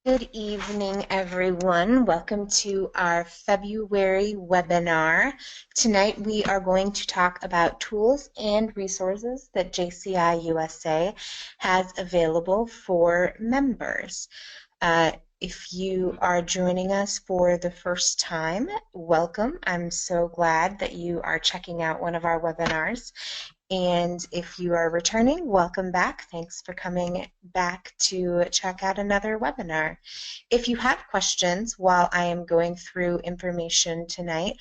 Good evening, everyone. Welcome to our February webinar. Tonight we are going to talk about tools and resources that JCI USA has available for members. If you are joining us for the first time, welcome. I'm so glad that you are checking out one of our webinars. And if you are returning, welcome back. Thanks for coming back to check out another webinar. If you have questions while I am going through information tonight,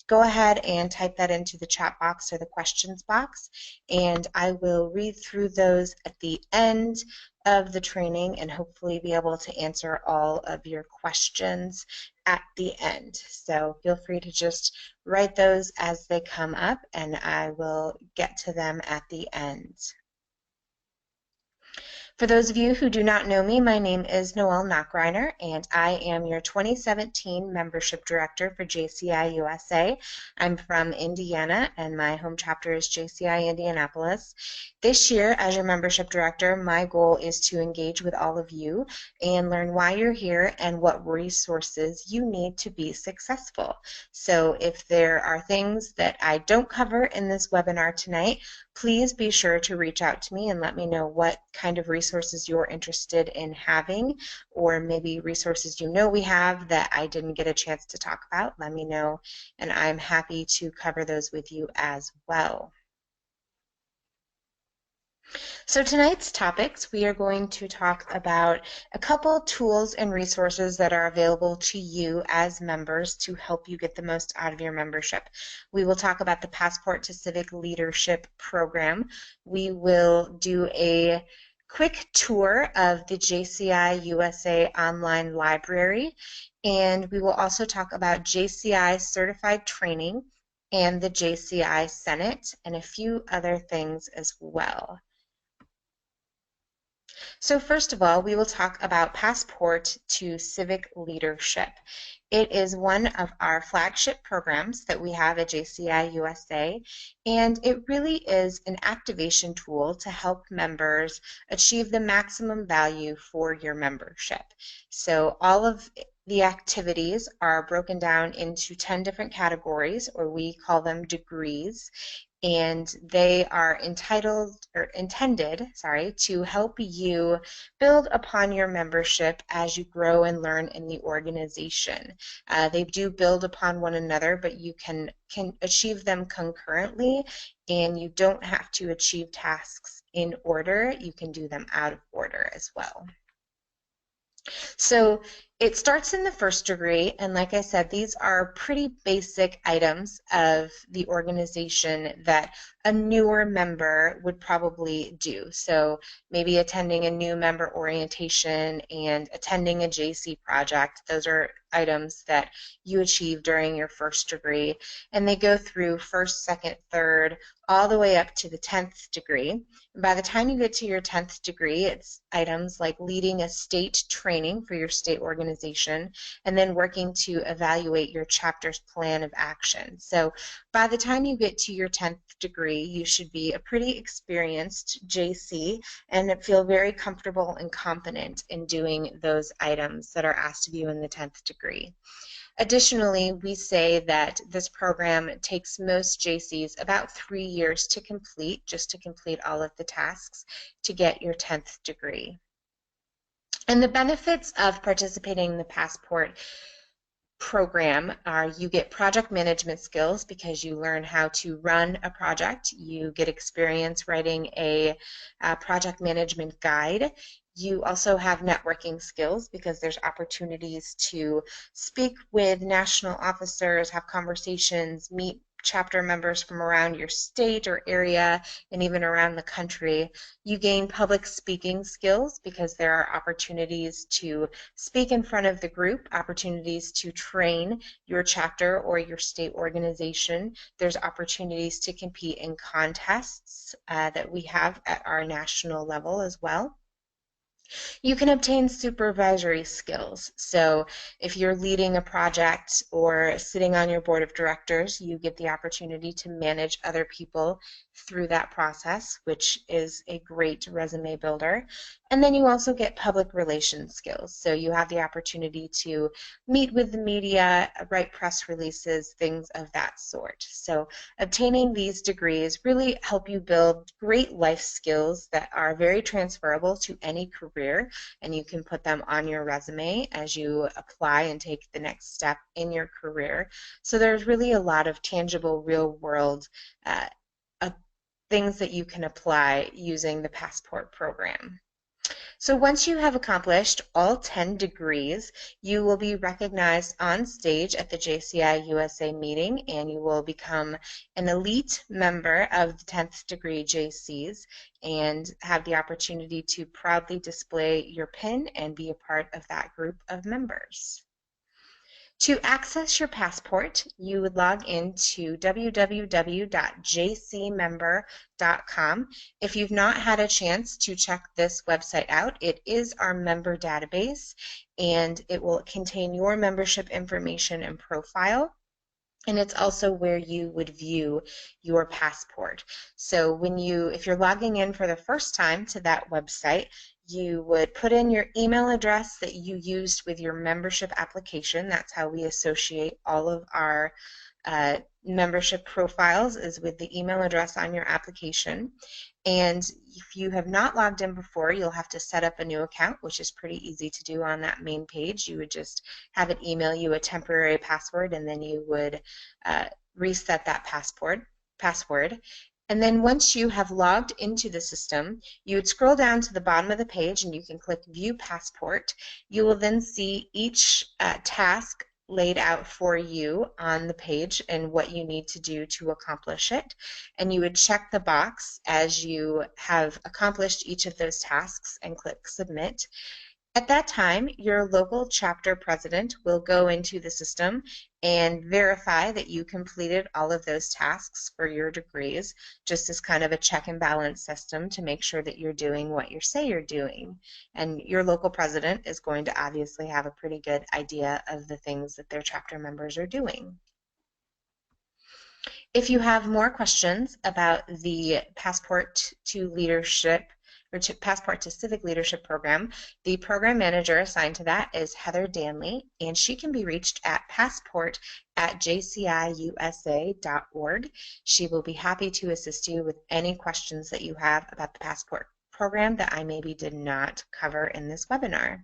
go ahead and type that into the chat box or the questions box, and I will read through those at the end of the training and hopefully be able to answer all of your questions at the end. So feel free to just write those as they come up and I will get to them at the end. For those of you who do not know me, my name is Noelle Knockreiner, and I am your 2017 Membership Director for JCI USA. I'm from Indiana, and my home chapter is JCI Indianapolis. This year, as your Membership Director, my goal is to engage with all of you and learn why you're here and what resources you need to be successful. So if there are things that I don't cover in this webinar tonight, please be sure to reach out to me and let me know what kind of resources you're interested in having, or maybe resources you know we have that I didn't get a chance to talk about. Let me know, and I'm happy to cover those with you as well. So tonight's topics, we are going to talk about a couple tools and resources that are available to you as members to help you get the most out of your membership. We will talk about the Passport to Civic Leadership program. We will do a quick tour of the JCI USA online library, and we will also talk about JCI certified training and the JCI Senate and a few other things as well. So first of all, we will talk about Passport to Civic Leadership. It is one of our flagship programs that we have at JCI USA, and it really is an activation tool to help members achieve the maximum value for your membership. So all of the activities are broken down into 10 different categories, or we call them degrees, and they are intended to help you build upon your membership as you grow and learn in the organization. They do build upon one another, but you can achieve them concurrently, and you don't have to achieve tasks in order. You can do them out of order as well. So it starts in the first degree, and like I said, these are pretty basic items of the organization that a newer member would probably do. So maybe attending a new member orientation and attending a JC project. Those are items that you achieve during your first degree, and they go through first, second, third, all the way up to the 10th degree. And by the time you get to your 10th degree, it's items like leading a state training for your state organization and then working to evaluate your chapter's plan of action. So by the time you get to your 10th degree, you should be a pretty experienced JC and feel very comfortable and confident in doing those items that are asked of you in the 10th degree. Additionally, we say that this program takes most JCs about 3 years to complete, just to complete all of the tasks to get your 10th degree. And the benefits of participating in the Passport program are you get project management skills because you learn how to run a project. You get experience writing a project management guide. You also have networking skills because there's opportunities to speak with national officers, have conversations, meet chapter members from around your state or area and even around the country. You gain public speaking skills because there are opportunities to speak in front of the group, opportunities to train your chapter or your state organization. There's opportunities to compete in contests that we have at our national level as well. You can obtain supervisory skills. So if you're leading a project or sitting on your board of directors, you get the opportunity to manage other people through that process, which is a great resume builder. And then you also get public relations skills. So you have the opportunity to meet with the media, write press releases, things of that sort. So obtaining these degrees really help you build great life skills that are very transferable to any career, and you can put them on your resume as you apply and take the next step in your career. So there's really a lot of tangible, real-world uh, things that you can apply using the Passport program. So once you have accomplished all 10 degrees, you will be recognized on stage at the JCI USA meeting, and you will become an elite member of the 10th degree JCs and have the opportunity to proudly display your pin and be a part of that group of members. To access your passport, you would log into www.jcmember.com. If you've not had a chance to check this website out, it is our member database, and it will contain your membership information and profile. And it's also where you would view your passport. So if you're logging in for the first time to that website, you would put in your email address that you used with your membership application. That's how we associate all of our membership profiles, is with the email address on your application. And if you have not logged in before, you'll have to set up a new account, which is pretty easy to do on that main page. You would just have it email you a temporary password, and then you would reset that password. And then once you have logged into the system, you would scroll down to the bottom of the page and you can click View Passport. You will then see each task laid out for you on the page and what you need to do to accomplish it. And you would check the box as you have accomplished each of those tasks and click Submit. At that time, your local chapter president will go into the system and verify that you completed all of those tasks for your degrees, just as kind of a check and balance system to make sure that you're doing what you say you're doing. And your local president is going to obviously have a pretty good idea of the things that their chapter members are doing. If you have more questions about the Passport to Leadership or Passport to Civic Leadership program, the program manager assigned to that is Heather Danley, and she can be reached at passport@jciusa.org. She will be happy to assist you with any questions that you have about the Passport program that I maybe did not cover in this webinar.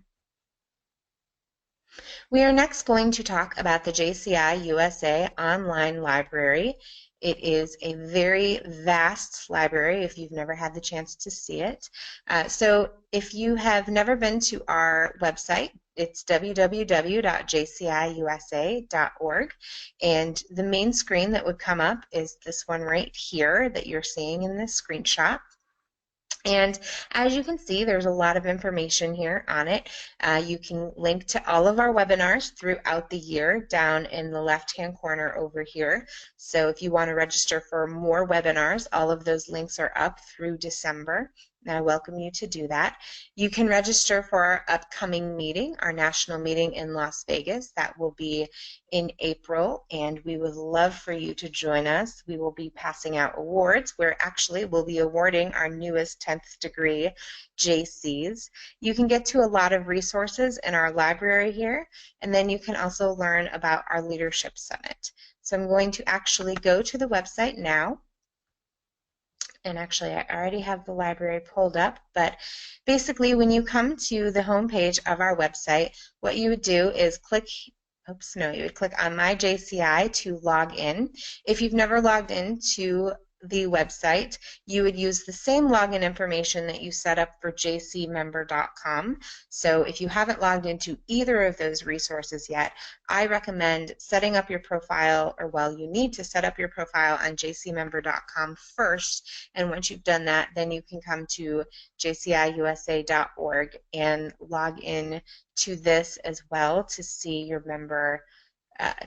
We are next going to talk about the JCI USA Online Library. It is a very vast library if you've never had the chance to see it. So if you have never been to our website, it's www.jciusa.org, and the main screen that would come up is this one right here that you're seeing in this screenshot. And as you can see, there's a lot of information here on it. You can link to all of our webinars throughout the year down in the left-hand corner over here. So if you want to register for more webinars, all of those links are up through December. And I welcome you to do that. You can register for our upcoming meeting, our national meeting in Las Vegas. That will be in April, and we would love for you to join us. We will be passing out awards. We'll be awarding our newest 10th degree JCs. You can get to a lot of resources in our library here, and then you can also learn about our Leadership Summit. So I'm going to actually go to the website now. And actually, I already have the library pulled up, but basically when you come to the home page of our website, what you would do is you would click on My JCI to log in. If you've never logged into the website, you would use the same login information that you set up for jcmember.com. So if you haven't logged into either of those resources yet, I recommend setting up your profile, you need to set up your profile on jcmember.com first, and once you've done that, then you can come to jciusa.org and log in to this as well to see your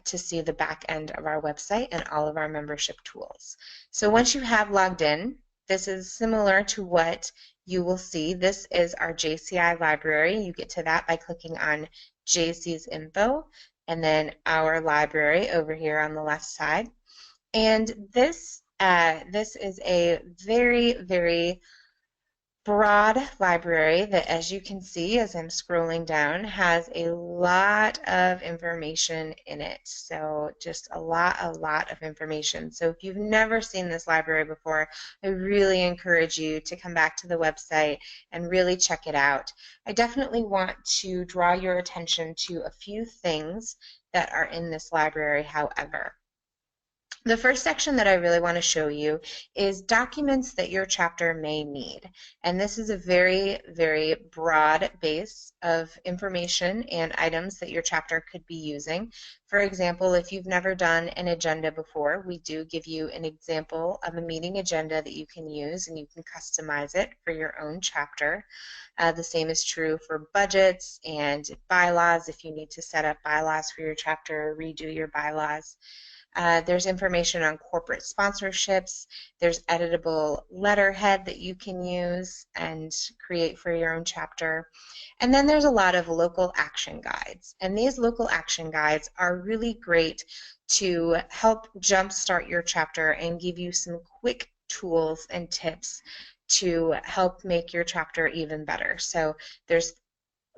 to see the back end of our website and all of our membership tools. So once you have logged in, this is similar to what you will see. This is our JCI library. You get to that by clicking on JC's info and then our library over here on the left side. And this is a very, very broad library that, as you can see as I'm scrolling down, has a lot of information in it. So just a lot of information. So if you've never seen this library before, I really encourage you to come back to the website and really check it out. I definitely want to draw your attention to a few things that are in this library, however. The first section that I really want to show you is documents that your chapter may need. And this is a very broad base of information and items that your chapter could be using. For example, if you've never done an agenda before, we do give you an example of a meeting agenda that you can use, and you can customize it for your own chapter. The same is true for budgets and bylaws if you need to set up bylaws for your chapter or redo your bylaws. There's information on corporate sponsorships. There's editable letterhead that you can use and create for your own chapter. And then there's a lot of local action guides. And these local action guides are really great to help jumpstart your chapter and give you some quick tools and tips to help make your chapter even better. So there's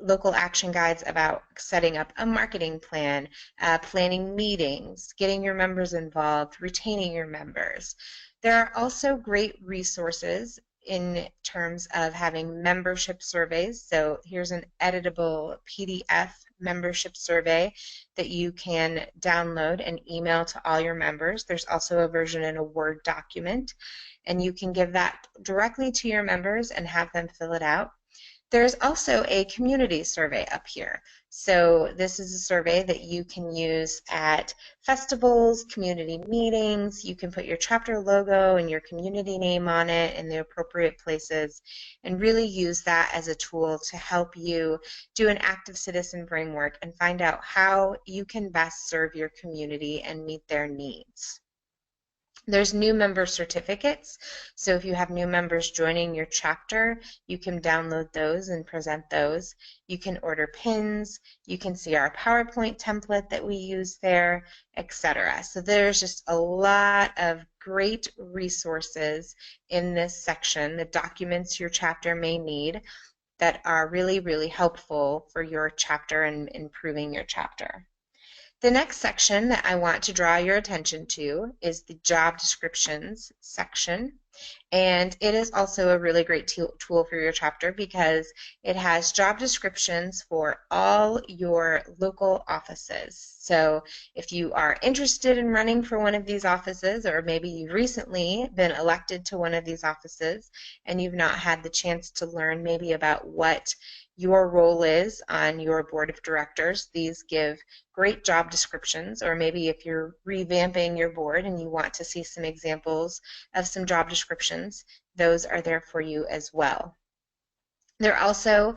local action guides about setting up a marketing plan, planning meetings, getting your members involved, retaining your members. There are also great resources in terms of having membership surveys. So here's an editable PDF membership survey that you can download and email to all your members. There's also a version in a Word document, and you can give that directly to your members and have them fill it out. There's also a community survey up here. So this is a survey that you can use at festivals, community meetings. You can put your chapter logo and your community name on it in the appropriate places and really use that as a tool to help you do an active citizen framework and find out how you can best serve your community and meet their needs. There's new member certificates, so if you have new members joining your chapter, you can download those and present those. You can order pins, you can see our PowerPoint template that we use there, etc. So there's just a lot of great resources in this section, the documents your chapter may need, that are really helpful for your chapter and improving your chapter. The next section that I want to draw your attention to is the job descriptions section. And it is also a really great tool for your chapter because it has job descriptions for all your local offices. So if you are interested in running for one of these offices, or maybe you've recently been elected to one of these offices and you've not had the chance to learn maybe about what your role is on your board of directors, these give great job descriptions. Or maybe if you're revamping your board and you want to see some examples of some job descriptions, those are there for you as well. There are also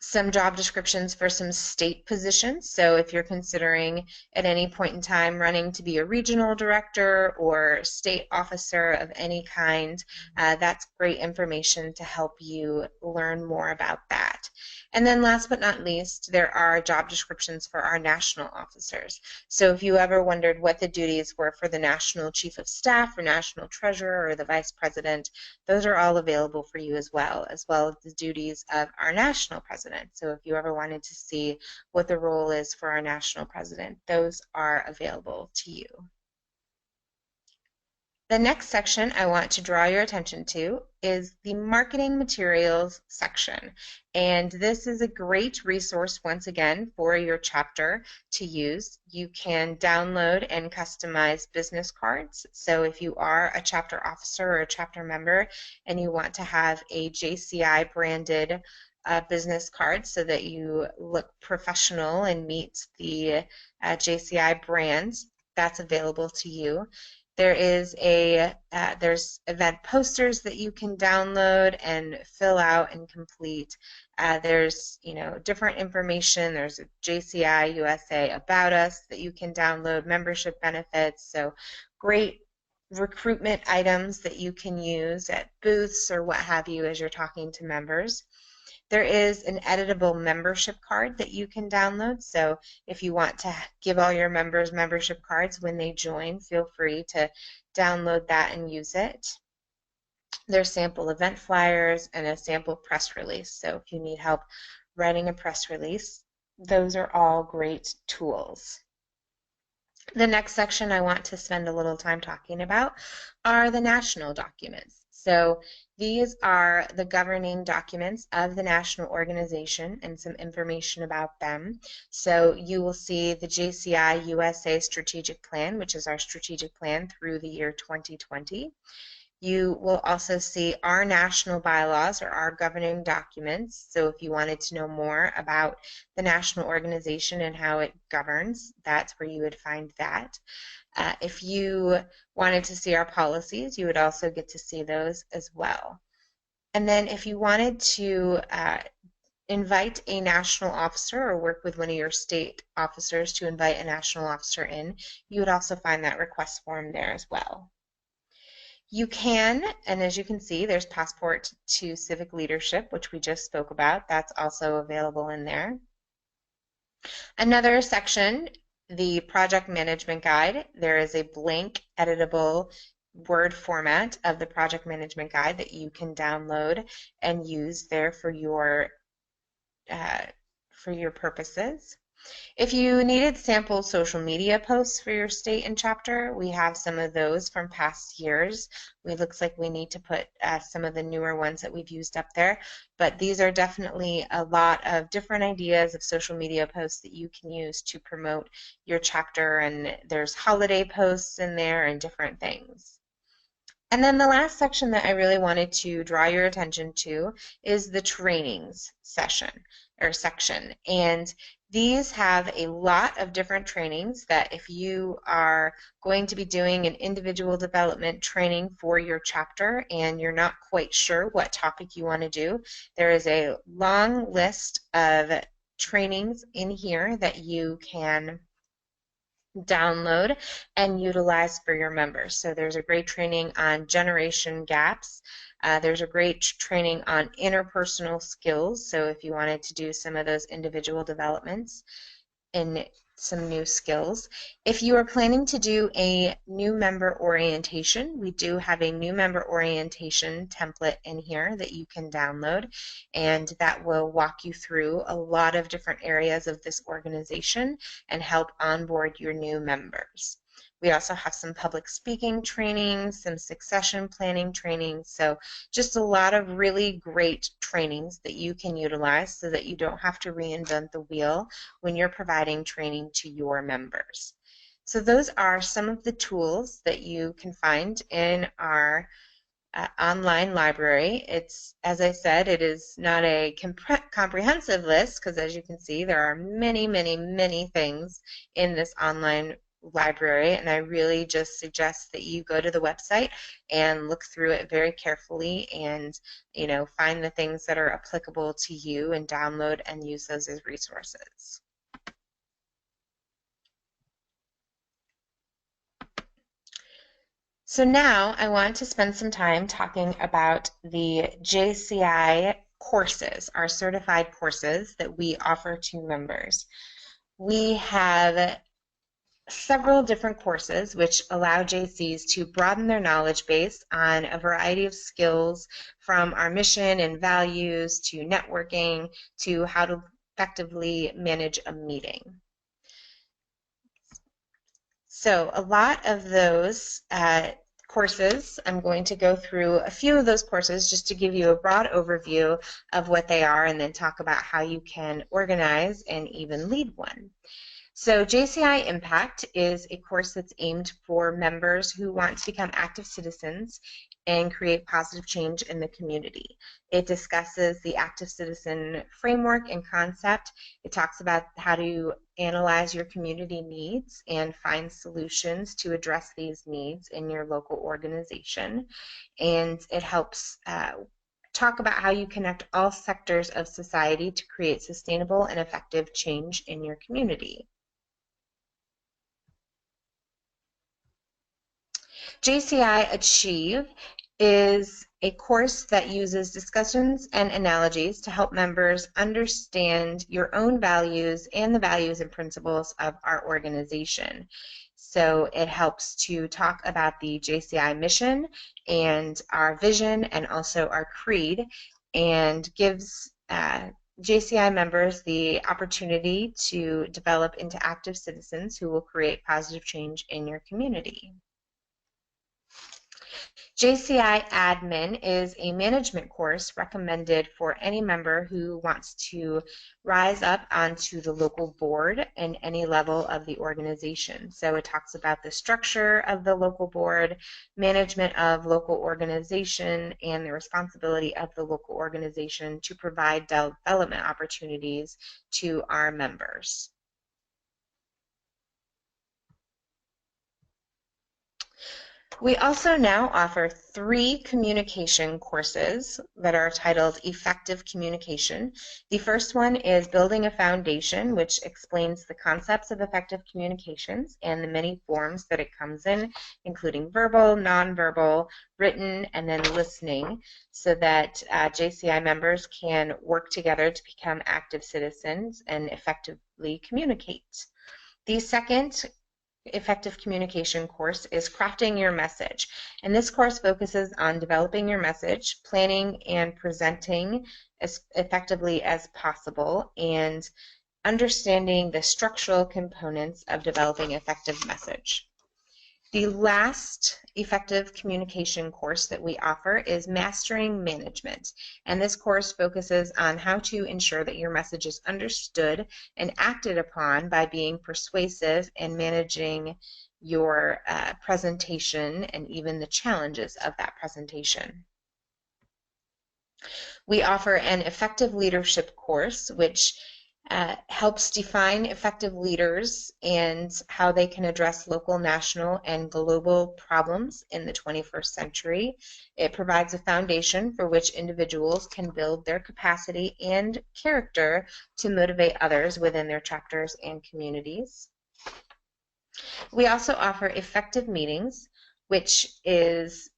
some job descriptions for some state positions. So if you're considering at any point in time running to be a regional director or state officer of any kind, that's great information to help you learn more about that. And then last but not least, there are job descriptions for our national officers. So if you ever wondered what the duties were for the national chief of staff or national treasurer or the vice president, those are all available for you as well as the duties of our national president. So if you ever wanted to see what the role is for our national president, those are available to you. The next section I want to draw your attention to is the marketing materials section. And this is a great resource, once again, for your chapter to use. You can download and customize business cards. So if you are a chapter officer or a chapter member and you want to have a JCI branded business card so that you look professional and meet the JCI brands, that's available to you. There's event posters that you can download and fill out and complete. There's different information. There's a JCI USA About Us that you can download, membership benefits, so great recruitment items that you can use at booths or what have you as you're talking to members. There is an editable membership card that you can download, so if you want to give all your members membership cards when they join, feel free to download that and use it. There's sample event flyers and a sample press release. So if you need help writing a press release, those are all great tools. The next section I want to spend a little time talking about are the national documents. So these are the governing documents of the national organization and some information about them. So you will see the JCI USA Strategic Plan, which is our strategic plan through the year 2020. You will also see our national bylaws or our governing documents. So if you wanted to know more about the national organization and how it governs, that's where you would find that. If you wanted to see our policies, you would also get to see those as well. And then if you wanted to invite a national officer or work with one of your state officers to invite a national officer in, you would also find that request form there as well. You can, and as you can see, there's Passport to Civic Leadership, which we just spoke about. That's also available in there. Another section, the Project Management Guide. There is a blank editable Word format of the Project Management Guide that you can download and use there for your purposes. If you needed sample social media posts for your state and chapter, we have some of those from past years. It looks like we need to put some of the newer ones that we've used up there, but these are definitely a lot of different ideas of social media posts that you can use to promote your chapter, and there's holiday posts in there and different things. And then the last section that I really wanted to draw your attention to is the trainings section. And these have a lot of different trainings that if you are going to be doing an individual development training for your chapter and you're not quite sure what topic you want to do, there is a long list of trainings in here that you can download and utilize for your members. So there's a great training on generation gaps. There's a great training on interpersonal skills. So if you wanted to do some of those individual developments in some new skills. If you are planning to do a new member orientation, we do have a new member orientation template in here that you can download, and that will walk you through a lot of different areas of this organization and help onboard your new members. We also have some public speaking trainings, some succession planning trainings, so just a lot of really great trainings that you can utilize so that you don't have to reinvent the wheel when you're providing training to your members. So those are some of the tools that you can find in our online library. It's, as I said, it is not a comprehensive list because, as you can see, there are many, many, many things in this online library, and I really just suggest that you go to the website and look through it very carefully and, you know, find the things that are applicable to you and download and use those as resources. So now I want to spend some time talking about the JCI courses, our certified courses that we offer to members. We have several different courses which allow JCs to broaden their knowledge base on a variety of skills, from our mission and values to networking to how to effectively manage a meeting. So a lot of those courses, I'm going to go through a few of those courses just to give you a broad overview of what they are and then talk about how you can organize and even lead one. So JCI Impact is a course that's aimed for members who want to become active citizens and create positive change in the community. It discusses the active citizen framework and concept. It talks about how to analyze your community needs and find solutions to address these needs in your local organization. And it helps talk about how you connect all sectors of society to create sustainable and effective change in your community. JCI Achieve is a course that uses discussions and analogies to help members understand your own values and the values and principles of our organization. So it helps to talk about the JCI mission and our vision and also our creed, and gives JCI members the opportunity to develop into active citizens who will create positive change in your community. JCI Admin is a management course recommended for any member who wants to rise up onto the local board in any level of the organization. So it talks about the structure of the local board, management of local organization, and the responsibility of the local organization to provide development opportunities to our members. We also now offer 3 communication courses that are titled Effective Communication. The first one is Building a Foundation, which explains the concepts of effective communications and the many forms that it comes in, including verbal, nonverbal, written, and then listening, so that JCI members can work together to become active citizens and effectively communicate. The second effective communication course is Crafting Your Message, and this course focuses on developing your message, planning and presenting as effectively as possible, and understanding the structural components of developing effective message. The last effective communication course that we offer is Mastering Management, and this course focuses on how to ensure that your message is understood and acted upon by being persuasive and managing your presentation and even the challenges of that presentation. We offer an effective leadership course, which helps define effective leaders and how they can address local, national, and global problems in the 21st century. It provides a foundation for which individuals can build their capacity and character to motivate others within their chapters and communities. We also offer Effective Meetings, which is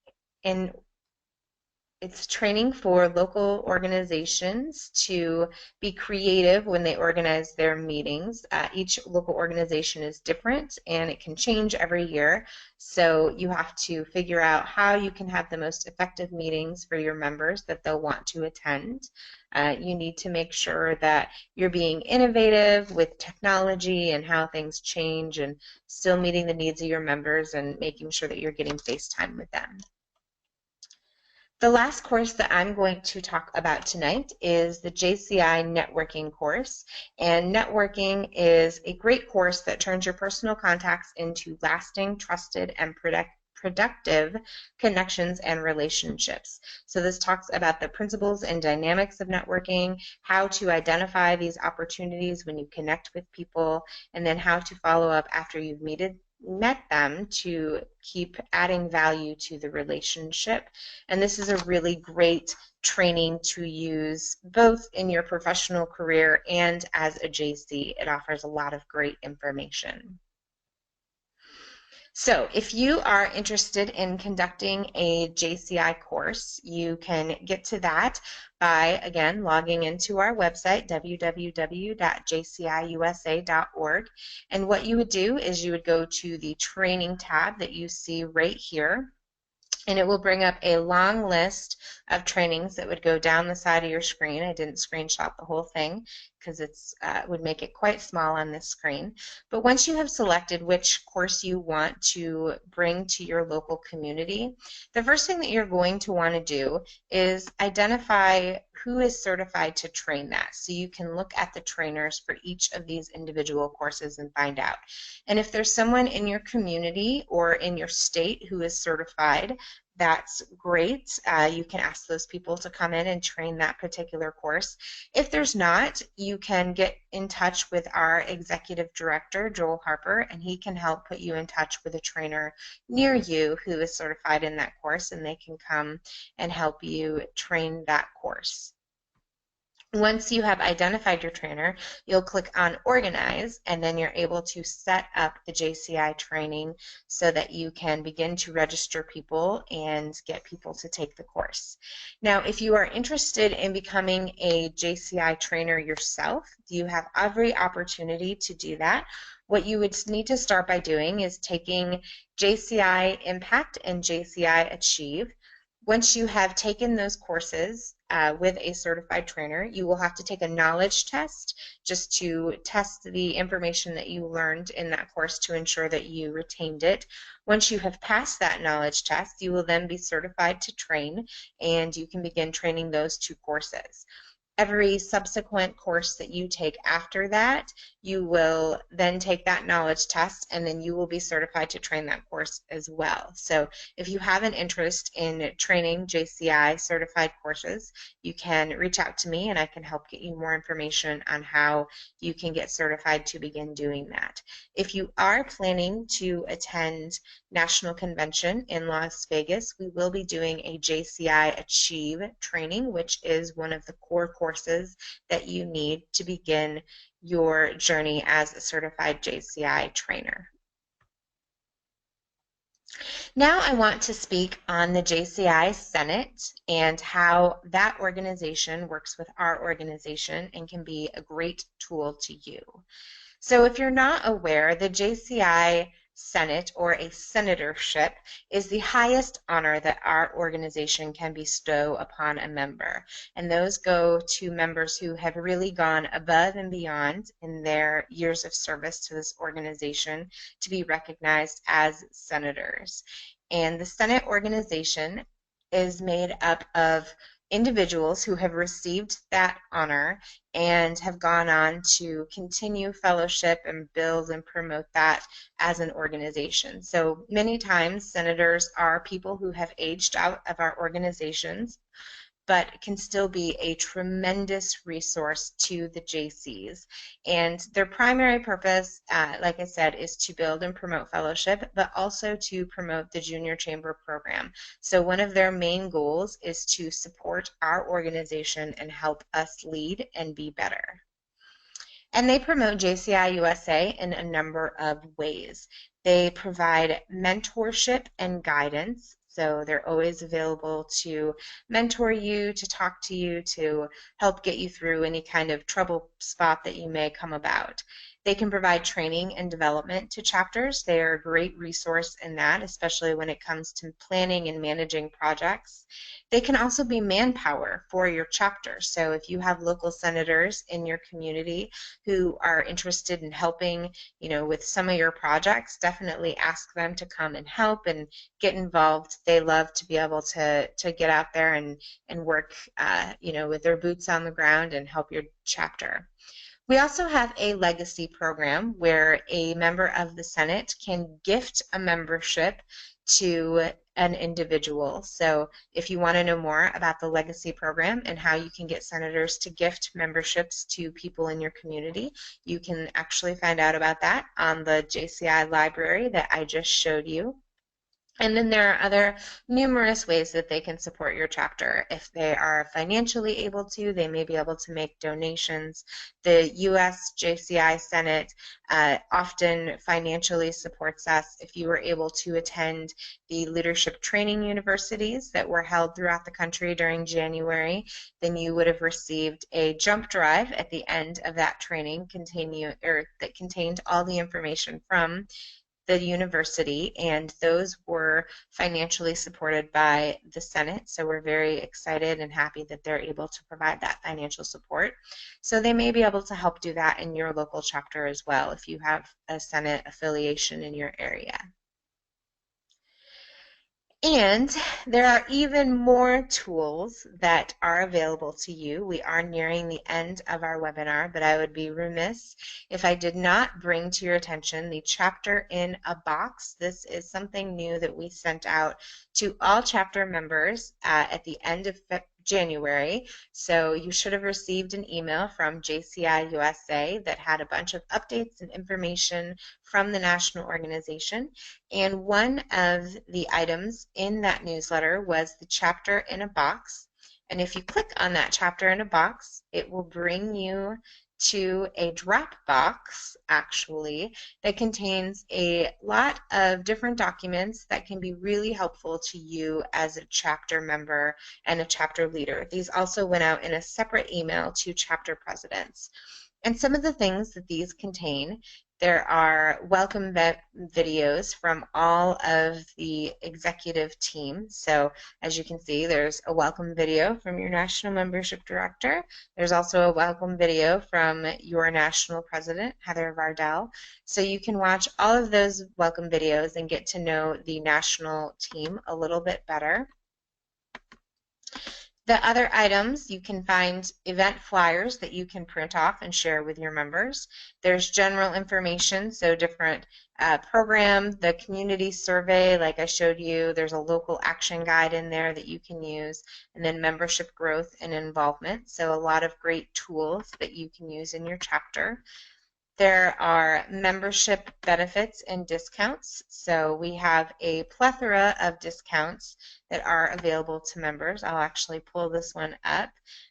it's training for local organizations to be creative when they organize their meetings. Each local organization is different and it can change every year, so you have to figure out how you can have the most effective meetings for your members that they'll want to attend. You need to make sure that you're being innovative with technology and how things change, and still meeting the needs of your members and making sure that you're getting face time with them. The last course that I'm going to talk about tonight is the JCI Networking course, and networking is a great course that turns your personal contacts into lasting, trusted, and productive connections and relationships. So this talks about the principles and dynamics of networking, how to identify these opportunities when you connect with people, and then how to follow up after you've met them to keep adding value to the relationship. And this is a really great training to use both in your professional career and as a JC. It offers a lot of great information. So if you are interested in conducting a JCI course, you can get to that by, again, logging into our website, www.jciusa.org. And what you would do is you would go to the training tab that you see right here, and it will bring up a long list of trainings that would go down the side of your screen. I didn't screenshot the whole thing because it would make it quite small on this screen. But once you have selected which course you want to bring to your local community, the first thing that you're going to want to do is identify who is certified to train that. So you can look at the trainers for each of these individual courses and find out. And if there's someone in your community or in your state who is certified, that's great. You can ask those people to come in and train that particular course. If there's not, you can get in touch with our executive director, Joel Harper, and he can help put you in touch with a trainer near you who is certified in that course, and they can come and help you train that course. Once you have identified your trainer, you'll click on Organize, and then you're able to set up the JCI training so that you can begin to register people and get people to take the course. Now, if you are interested in becoming a JCI trainer yourself, you have every opportunity to do that. What you would need to start by doing is taking JCI Impact and JCI Achieve. Once you have taken those courses with a certified trainer, you will have to take a knowledge test just to test the information that you learned in that course to ensure that you retained it. Once you have passed that knowledge test, you will then be certified to train, and you can begin training those two courses. Every subsequent course that you take after that, you will then take that knowledge test, and then you will be certified to train that course as well. So if you have an interest in training JCI certified courses, you can reach out to me and I can help get you more information on how you can get certified to begin doing that. If you are planning to attend National Convention in Las Vegas, we will be doing a JCI Achieve training, which is one of the core courses that you need to begin your journey as a certified JCI trainer. Now I want to speak on the JCI Senate and how that organization works with our organization and can be a great tool to you. So if you're not aware, the JCI Senate, or a senatorship, is the highest honor that our organization can bestow upon a member. And those go to members who have really gone above and beyond in their years of service to this organization to be recognized as senators. And the Senate organization is made up of individuals who have received that honor and have gone on to continue fellowship and build and promote that as an organization. So many times senators are people who have aged out of our organizations, but can still be a tremendous resource to the JCs. And their primary purpose, like I said, is to build and promote fellowship, but also to promote the Junior Chamber program. So one of their main goals is to support our organization and help us lead and be better. And they promote JCI USA in a number of ways. They provide mentorship and guidance. So they're always available to mentor you, to talk to you, to help get you through any kind of trouble spot that you may come about. They can provide training and development to chapters. They are a great resource in that, especially when it comes to planning and managing projects. They can also be manpower for your chapter. So if you have local senators in your community who are interested in helping, with some of your projects, definitely ask them to come and help and get involved. They love to be able to get out there and work, with their boots on the ground and help your chapter. We also have a legacy program where a member of the Senate can gift a membership to an individual. So if you want to know more about the legacy program and how you can get senators to gift memberships to people in your community, you can actually find out about that on the JCI Library that I just showed you. And then there are other numerous ways that they can support your chapter. If they are financially able to, they may be able to make donations. The U.S. JCI Senate often financially supports us. If you were able to attend the leadership training universities that were held throughout the country during January, then you would have received a jump drive at the end of that training that contained all the information from the university, and those were financially supported by the Senate. So we're very excited and happy that they're able to provide that financial support. So they may be able to help do that in your local chapter as well if you have a Senate affiliation in your area. And there are even more tools that are available to you. We are nearing the end of our webinar, but I would be remiss if I did not bring to your attention the Chapter in a Box. This is something new that we sent out to all chapter members at the end of January. So you should have received an email from JCI USA that had a bunch of updates and information from the national organization. And one of the items in that newsletter was the Chapter in a Box. And if you click on that chapter in a box, it will bring you to a drop box, actually, that contains a lot of different documents that can be really helpful to you as a chapter member and a chapter leader. These also went out in a separate email to chapter presidents. And some of the things that these contain, there are welcome videos from all of the executive team. So as you can see, there's a welcome video from your National Membership Director. There's also a welcome video from your National President, Heather Vardell. So you can watch all of those welcome videos and get to know the national team a little bit better. The other items, you can find event flyers that you can print off and share with your members. There's general information, so different programs, the community survey like I showed you, there's a local action guide in there that you can use, and then membership growth and involvement, so a lot of great tools that you can use in your chapter. There are membership benefits and discounts. So we have a plethora of discounts that are available to members. I'll actually pull this one up.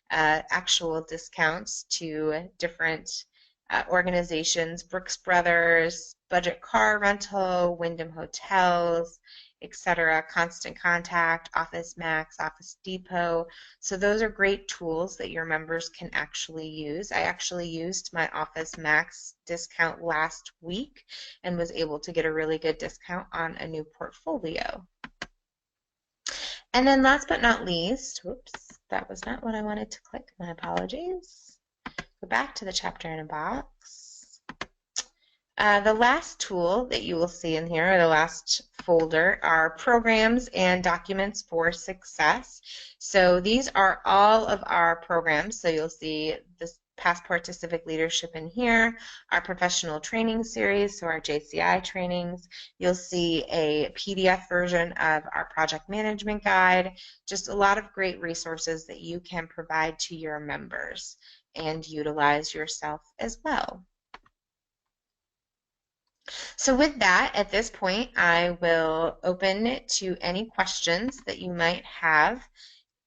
Actual discounts to different organizations, Brooks Brothers, Budget Car Rental, Wyndham Hotels, etc., Constant Contact, Office Max, Office Depot. So those are great tools that your members can actually use. I actually used my Office Max discount last week and was able to get a really good discount on a new portfolio. And then last but not least, whoops, that was not what I wanted to click, my apologies. Go back to the chapter in a box. The last tool that you will see in here, or the last folder, are programs and documents for success. So these are all of our programs. So you'll see this Passport to Civic Leadership in here, our professional training series, so our JCI trainings. You'll see a PDF version of our project management guide, just a lot of great resources that you can provide to your members and utilize yourself as well. So with that, at this point, I will open it to any questions that you might have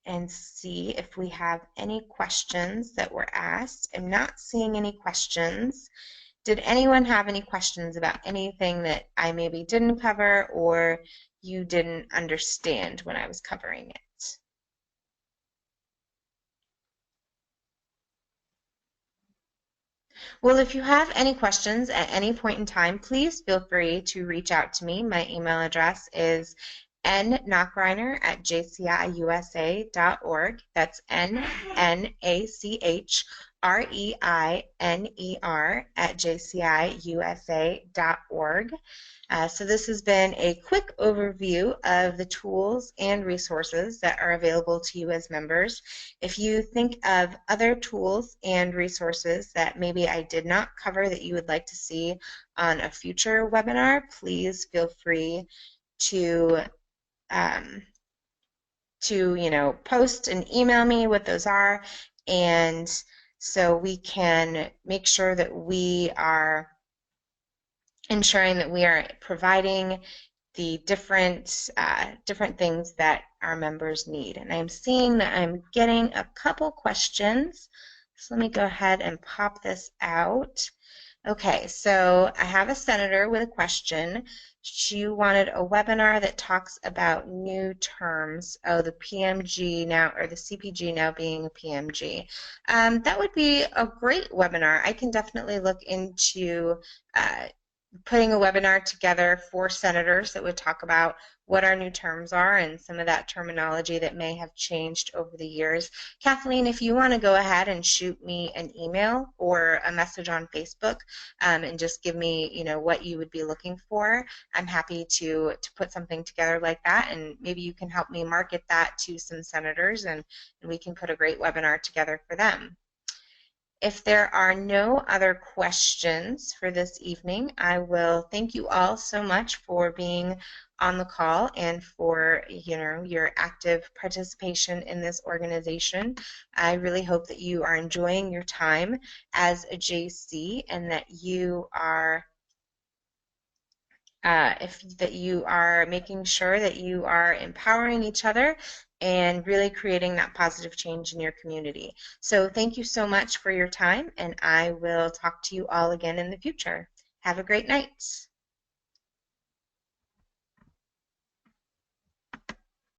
and see if we have any questions that were asked. I'm not seeing any questions. Did anyone have any questions about anything that I maybe didn't cover or you didn't understand when I was covering it? Well, if you have any questions at any point in time, please feel free to reach out to me. My email address is nnachreiner@jciusa.org. That's nnachreiner@jciusa.org. So this has been a quick overview of the tools and resources that are available to you as members. If you think of other tools and resources that maybe I did not cover that you would like to see on a future webinar, please feel free to post and email me what those are, and so we can make sure that we are ensuring that we are providing the different things that our members need. And I'm seeing that I'm getting a couple questions, so let me go ahead and pop this out. Okay, so I have a senator with a question. She wanted a webinar that talks about new terms. Oh, the PMG now, or the CPG now being a PMG. That would be a great webinar. I can definitely look into putting a webinar together for senators that would talk about what our new terms are and some of that terminology that may have changed over the years. Kathleen, if you want to go ahead and shoot me an email or a message on Facebook and just give me, what you would be looking for, I'm happy to put something together like that, and maybe you can help me market that to some senators, and we can put a great webinar together for them. If there are no other questions for this evening, I will thank you all so much for being on the call and for your active participation in this organization. I really hope that you are enjoying your time as a JC and that you are that you are making sure that you are empowering each other and really creating that positive change in your community. So thank you so much for your time, and I will talk to you all again in the future. Have a great night.